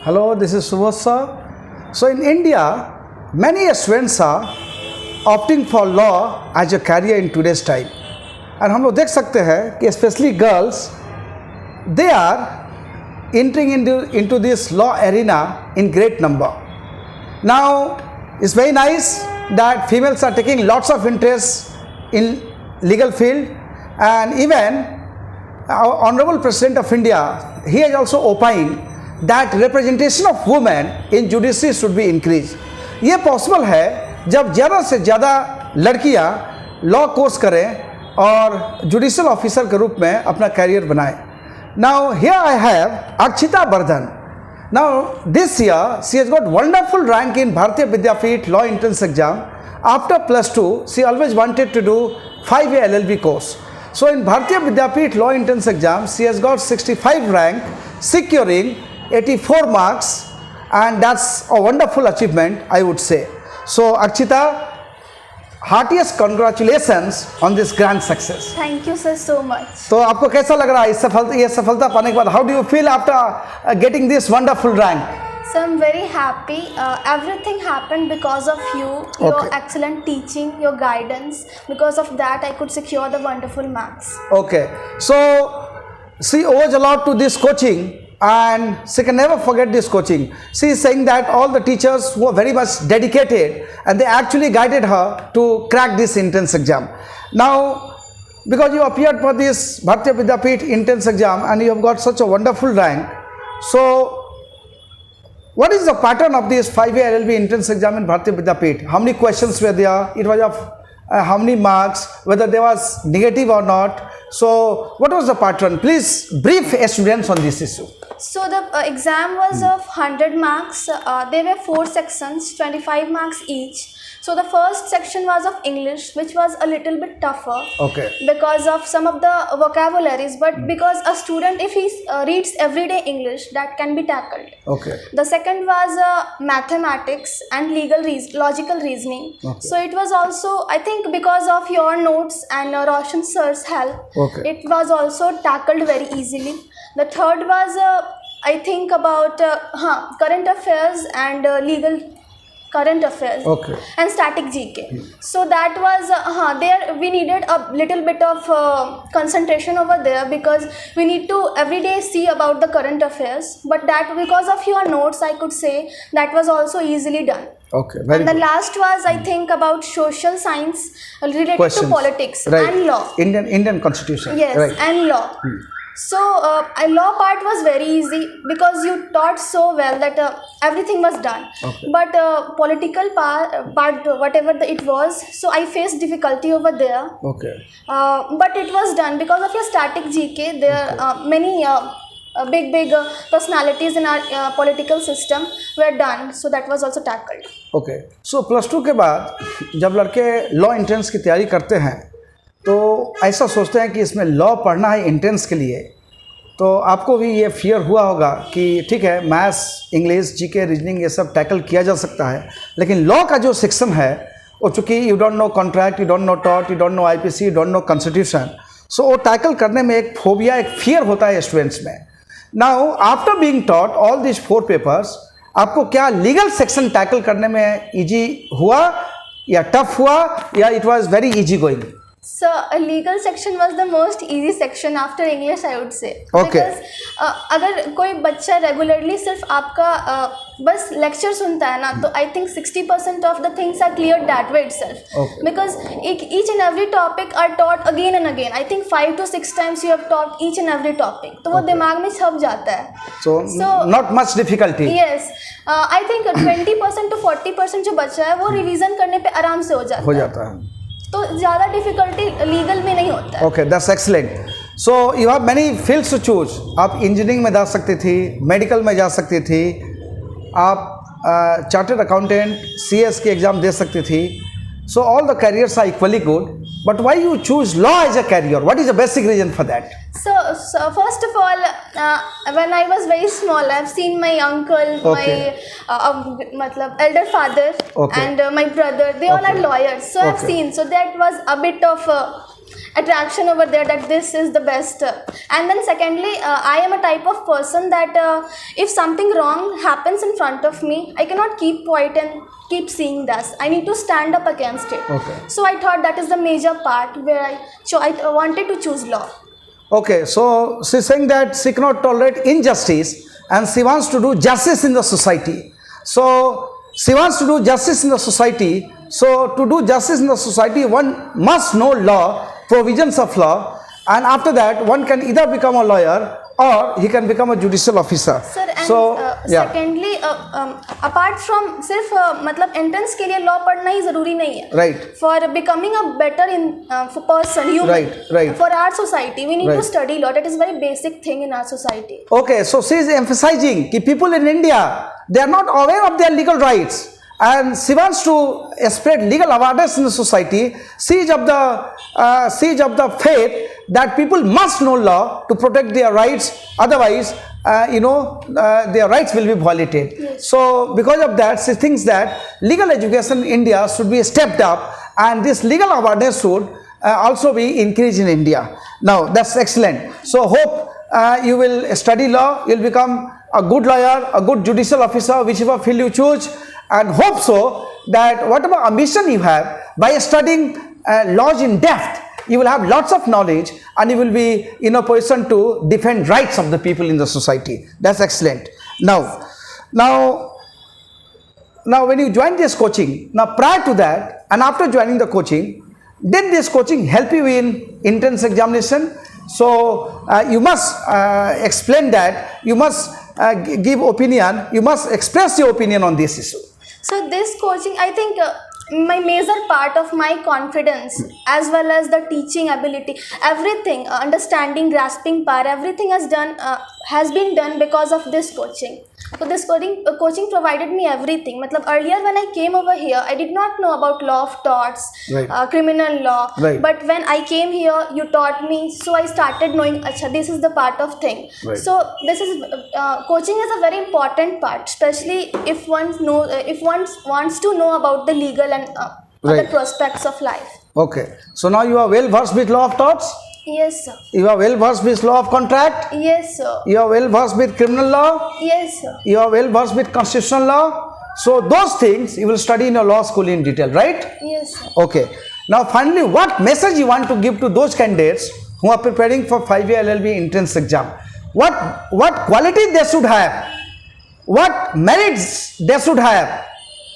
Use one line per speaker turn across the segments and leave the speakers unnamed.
Hello, this is Subhasa. So in India, many students are opting for law as a career in today's time. And हम लोग देख सकते हैं कि especially girls, they are entering into this law arena in great number. Now, it's very nice that females are taking lots of interest in legal field, and even our Honorable President of India, he has also opined that representation of women in judiciary should be increased. ये possible है जब ज़्यादा से ज़्यादा लड़कियां law course करें और judicial officer के रूप में अपना करियर बनाएं. Now here I have Akshita Bardhan. Now this year she has got wonderful rank in Bharatiya Vidyapeeth Law Entrance Exam. After +2, she always wanted to do 5-year LLB course. So in Bharatiya Vidyapeeth Law Entrance Exam, she has got 65 rank, securing 84 marks, and that's a wonderful achievement, I would say. So Akshita, heartiest congratulations on this grand success.
Thank you sir so much.
तो आपको कैसा लग रहा है ये सफलता पाने के बाद? How do you feel after getting this wonderful rank?
So I'm very happy. Everything happened because of you, your
Okay.
excellent teaching, your guidance. Because of that, I could secure the wonderful marks.
Okay, so she owes a lot to this coaching, and she can never forget this coaching. She is saying that all the teachers were very much dedicated, and they actually guided her to crack this entrance exam. Now, because you appeared for this Bharatiya Vidyapeeth entrance exam and you have got such a wonderful rank, so what is the pattern of this 5-year LLB entrance exam in Bharatiya Vidyapeeth? How many questions were there? It was of how many marks? Whether there was negative or not? So, what was the pattern? Please brief students on this issue.
So the exam was of 100 marks. There were 4 sections, 25 marks each. So the first section was of English, which was a little bit tougher.
Okay.
Because of some of the vocabularies, but because a student, if he reads everyday English, that can be tackled.
Okay.
The second was mathematics and logical reasoning.
Okay.
So it was also, I think, because of your notes and Roshan sir's help,
Okay.
it was also tackled very easily. The third was, I think, about current affairs and legal current affairs.
Okay.
And static GK. So that was there we needed a little bit of concentration over there, because we need to every day see about the current affairs, but that because of your notes, I could say that was also easily done.
Okay. Very
And the
good.
last was, I think, about social science related
Questions.
to politics
Right.
and law.
Indian Constitution.
Yes,
Right.
and law. So law part was very easy because you taught so well that everything was done.
Okay.
But political part whatever it was, so I faced difficulty over there.
Okay.
But it was done because of your static GK. There are many big personalities in our political system were done. So that was also tackled.
Okay. So +2 के बाद जब लड़के law entrance की तैयारी करते हैं तो ऐसा सोचते हैं कि इसमें लॉ पढ़ना है एंट्रेंस के लिए, तो आपको भी ये फियर हुआ होगा कि ठीक है, मैथ्स, इंग्लिश, जीके, रीजनिंग ये सब टैकल किया जा सकता है, लेकिन लॉ का जो सेक्शन है वो चूँकि you don't know contract, you don't know tort, you don't know IPC, you don't know constitution, so वो टैकल करने में एक फोबिया, एक फियर होता है स्टूडेंट्स में. Now after being taught all this 4 papers, आपको क्या लीगल सेक्शन टैकल करने में इजी हुआ या टफ हुआ या it was very easy going?
So a legal section was the most easy section after English, I would say.
Okay.
Because अगर कोई बच्चा रेगुलरली सिर्फ आपका बस लेक्चर सुनता है ना, तो I think 60% of the things are clear that way itself.
Okay.
Because each and every topic are taught again and again. I think 5 to 6 times you have taught each and every topic. तो वो दिमाग में छप जाता है.
So not much difficulty.
Yes. I think 20% to 40% जो बच्चा है वो रिवीजन करने पे आराम से हो जाता है. तो ज़्यादा डिफिकल्टी लीगल में नहीं होता है.
Okay, that's excellent. So you have many fields to choose. आप इंजीनियरिंग में जा सकती थी, मेडिकल में जा सकती थी, आप चार्टर्ड अकाउंटेंट, सीएस की एग्ज़ाम दे सकती थी. So all the careers are equally good, but why you choose law as a career? What is the basic reason for that?
So first of all, when I was very small, I've seen my uncle,
Okay.
my elder father,
Okay.
and my brother. They all are
Okay.
lawyers. So I've
Okay.
seen. So that was a bit of attraction over there that this is the best. And then secondly, I am a type of person that if something wrong happens in front of me, I cannot keep quiet and keep seeing this. I need to stand up against it.
Okay.
So I thought that is the major part where I wanted to choose law.
Okay, so she's saying that she cannot tolerate injustice and she wants to do justice in the society. So she wants to do justice in the society. So to do justice in the society, one must know law, provisions of law, and after that one can either become a lawyer or he can become a judicial officer.
Sir, and
So
secondly, apart from सिर्फ मतलब entrance के लिए law पढ़ना ही ज़रूरी नहीं है.
Right.
For becoming a better person, human,
Right.
for our society, we need
Right.
to study law. That is very basic thing in our society.
Okay, so she is emphasizing that people in India, they are not aware of their legal rights, and she wants to spread legal awareness in the society. Siege of the faith that people must know law to protect their rights. Otherwise, their rights will be violated.
Yes.
So because of that, she thinks that legal education in India should be stepped up, and this legal awareness should also be increased in India. Now that's excellent. So hope you will study law, you will become a good lawyer, a good judicial officer, whichever field you choose, and hope so that whatever ambition you have, by studying laws in depth, you will have lots of knowledge and you will be in a position to defend rights of the people in the society. That's excellent. Now when you join this coaching, now prior to that and after joining the coaching, did this coaching help you in entrance examination? So you must explain that, you must give opinion, you must express your opinion on this issue.
So this coaching, I think my major part of my confidence as well as the teaching ability, everything, understanding, grasping power, everything has been done because of this coaching. So this coaching provided me everything. Matlab, earlier when I came over here, I did not know about law of torts,
Right.
criminal law.
Right.
But when I came here, you taught me, so I started knowing, acha, this is the part of thing.
Right.
So this is coaching is a very important part, especially if one wants to know about the legal and other
Right.
prospects of life.
Okay, so now you are well versed with law of torts,
Yes, sir.
you are well versed with law of contract,
Yes, sir.
you are well versed with criminal law,
Yes, sir.
you are well versed with constitutional law. So those things you will study in your law school in detail, right?
Yes, sir.
Okay. Now finally, what message you want to give to those candidates who are preparing for 5-year LLB entrance exam? What quality they should have? What merits they should have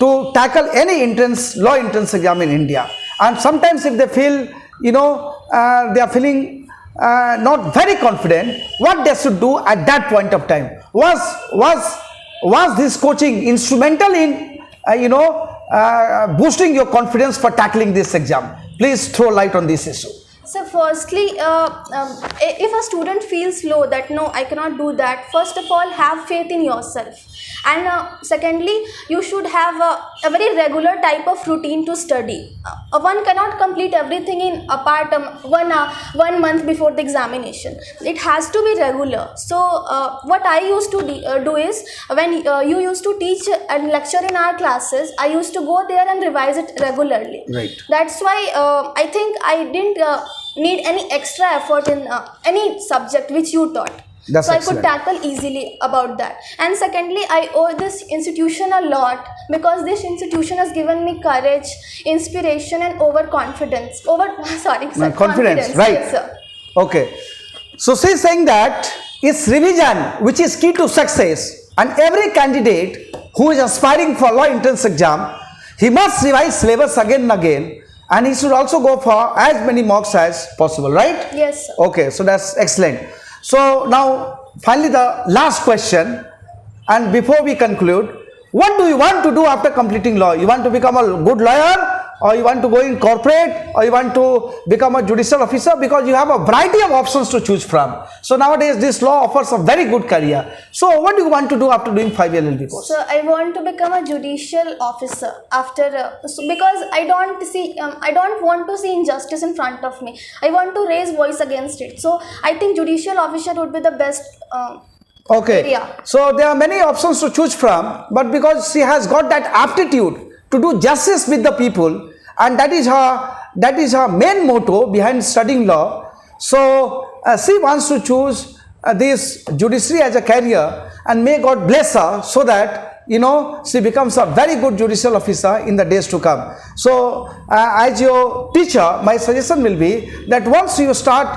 to tackle any law entrance exam in India? And sometimes if they feel, they are feeling not very confident, what they should do at that point of time? Was this coaching instrumental in, boosting your confidence for tackling this exam? Please throw light on this issue.
So firstly, if a student feels low that no, I cannot do that, first of all, have faith in yourself. And secondly, you should have a very regular type of routine to study. One cannot complete everything in a part 1 month before the examination. It has to be regular. So what I used to do is, when you used to teach and lecture in our classes, I used to go there and revise it regularly.
Right.
That's why I think I didn't need any extra effort in any subject which you taught.
That's
so
excellent.
I could tackle easily about that. And secondly, I owe this institution a lot because this institution has given me courage, inspiration, and confidence. Confidence,
right?
Yes, sir.
Okay. So she's saying that it's revision which is key to success, and every candidate who is aspiring for law entrance exam, he must revise syllabus again and again, and he should also go for as many mocks as possible, right?
Yes, sir.
Okay, so that's excellent. So now finally the last question, and before we conclude, what do you want to do after completing law? You want to become a good lawyer, or you want to go in corporate, or you want to become a judicial officer? Because you have a variety of options to choose from. So nowadays this law offers a very good career. So what do you want to do after doing 5-year LLB course?
So I want to become a judicial officer after because I don't want to see injustice in front of me. I want to raise voice against it. So I think judicial officer would be the best.
Okay,
area.
so there are many options to choose from, but because she has got that aptitude to do justice with the people, and that is her that is her main motto behind studying law. So she wants to choose this judiciary as a career, and may God bless her so that she becomes a very good judicial officer in the days to come. So as your teacher, my suggestion will be that once you start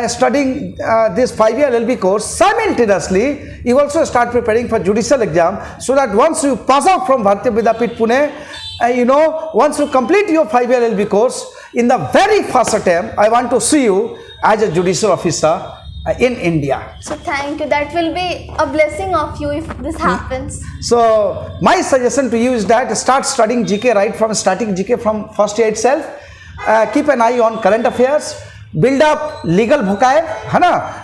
studying this 5-year LLB course, simultaneously you also start preparing for judicial exam, so that once you pass out from Bharatiya Vidyapeeth Pune, once you complete your 5-year LLB course, in the very first attempt I want to see you as a judicial officer in India.
So thank you. That will be a blessing of you if this happens.
So my suggestion to you is that start studying GK right from starting GK from first year itself. Keep an eye on current affairs, build up legal vocab,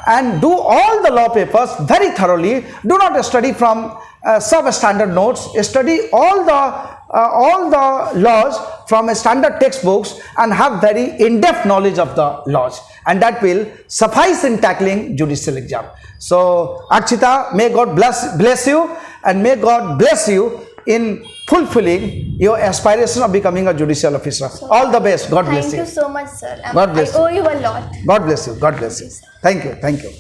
and do all the law papers very thoroughly. Do not study from sub-standard notes. Study all the laws from standard textbooks and have very in-depth knowledge of the laws, and that will suffice in tackling judicial exam. So Akshita, may God bless you, and may God bless you in fulfilling your aspiration of becoming a judicial officer. All the best. God bless you.
Thank you so much, sir.
God bless
I owe you a lot.
God bless you. God bless you. Thank you. Thank you.